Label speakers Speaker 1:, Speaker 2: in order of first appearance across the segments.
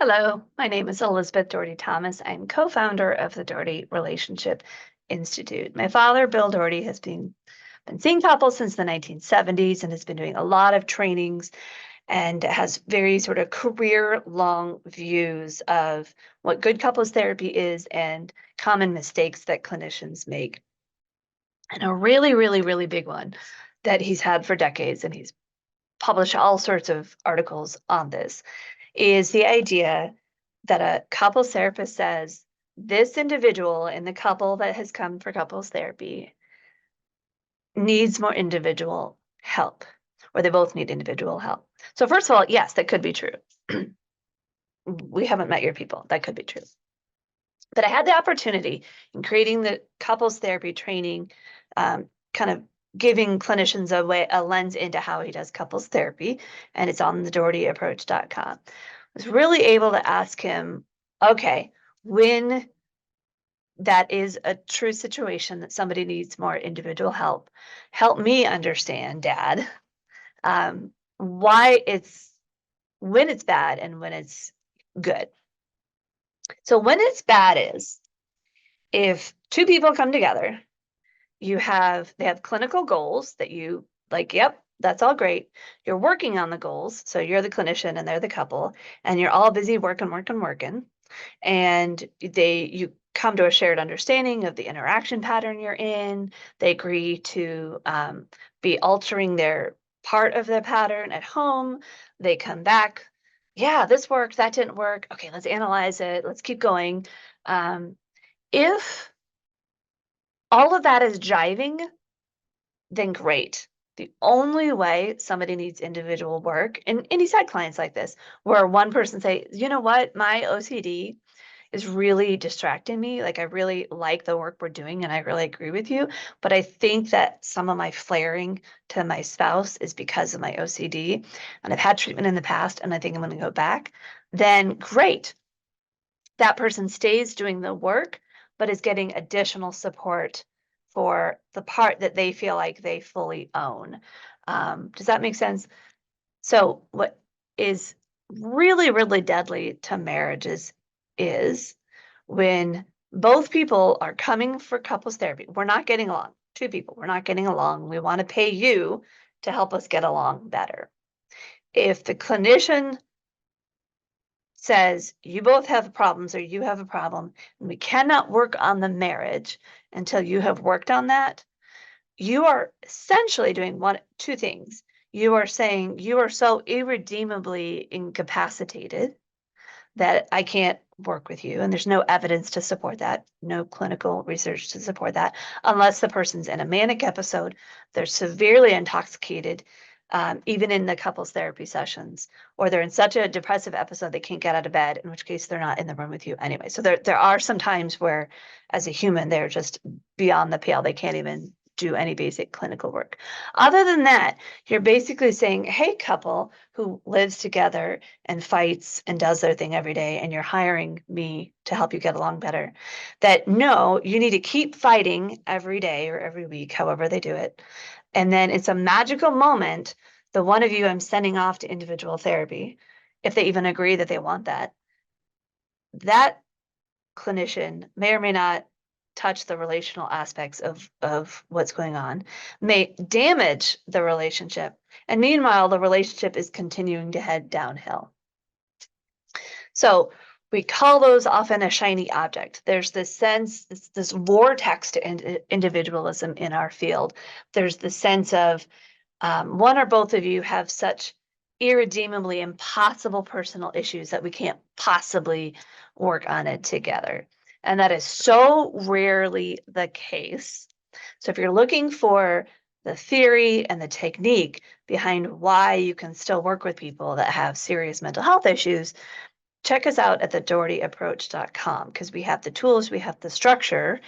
Speaker 1: Hello, my name is Elizabeth Doherty Thomas. I'm co-founder of the Doherty Relationship Institute. My father, Bill Doherty, has been seeing couples since the 1970s and has been doing a lot of trainings and has very sort of career-long views of what good couples therapy is and common mistakes that clinicians make. And a really, really, really big one that he's had for decades, and he's published all sorts of articles on this, is the idea that a couples therapist says this individual in the couple that has come for couples therapy needs more individual help, or they both need individual help. So, first of all, yes, that could be true. We haven't met your people. That could be true. But I had the opportunity in creating the couples therapy training, kind of giving clinicians a lens into how he does couples therapy, and it's on the DohertyApproach.com. I was really able to ask him, okay, when that is a true situation that somebody needs more individual help, help me understand, Dad, why it's when it's bad and when it's good. So when it's bad is if two people come together, they have clinical goals that you like, yep, that's all great. You're working on the goals. So you're the clinician and they're the couple, and you're all busy working. And you come to a shared understanding of the interaction pattern you're in. They agree to be altering their part of the pattern at home. They come back. Yeah, this worked. That didn't work. Okay, let's analyze it. Let's keep going. If all of that is jiving, then great. The only way somebody needs individual work, and he's had clients like this, where one person say, you know what, my OCD is really distracting me. Like, I really like the work we're doing and I really agree with you. But I think that some of my flaring to my spouse is because of my OCD. And I've had treatment in the past and I think I'm going to go back. Then great. That person stays doing the work, but is getting additional support for the part that they feel like they fully own. Does that make sense? So, what is really, really deadly to marriages is when both people are coming for couples therapy. We're not getting along. Two people, we're not getting along. We want to pay you to help us get along better. If the clinician says you both have problems or you have a problem and we cannot work on the marriage until you have worked on that, you are essentially doing two things. You are saying you are so irredeemably incapacitated that I can't work with you. And there's no evidence to support that, no clinical research to support that, unless the person's in a manic episode, they're severely intoxicated, even in the couples therapy sessions, or they're in such a depressive episode they can't get out of bed, in which case they're not in the room with you anyway. So there are some times where, as a human, they're just beyond the pale. They can't even do any basic clinical work. Other than that, you're basically saying, hey, couple who lives together and fights and does their thing every day, and you're hiring me to help you get along better, that no, you need to keep fighting every day or every week, however they do it. And then it's a magical moment. The one of you I'm sending off to individual therapy, if they even agree that they want that, that clinician may or may not touch the relational aspects of what's going on, may damage the relationship. And meanwhile, the relationship is continuing to head downhill. So we call those often a shiny object. There's this sense, this vortex to individualism in our field. There's the sense of one or both of you have such irredeemably impossible personal issues that we can't possibly work on it together. And that is so rarely the case. So if you're looking for the theory and the technique behind why you can still work with people that have serious mental health issues, check us out at the DohertyApproach.com, because we have the tools, we have the structure,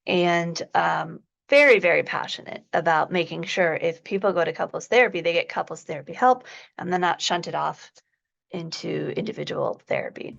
Speaker 1: and very, very passionate about making sure if people go to couples therapy, they get couples therapy help and they're not shunted off into individual therapy.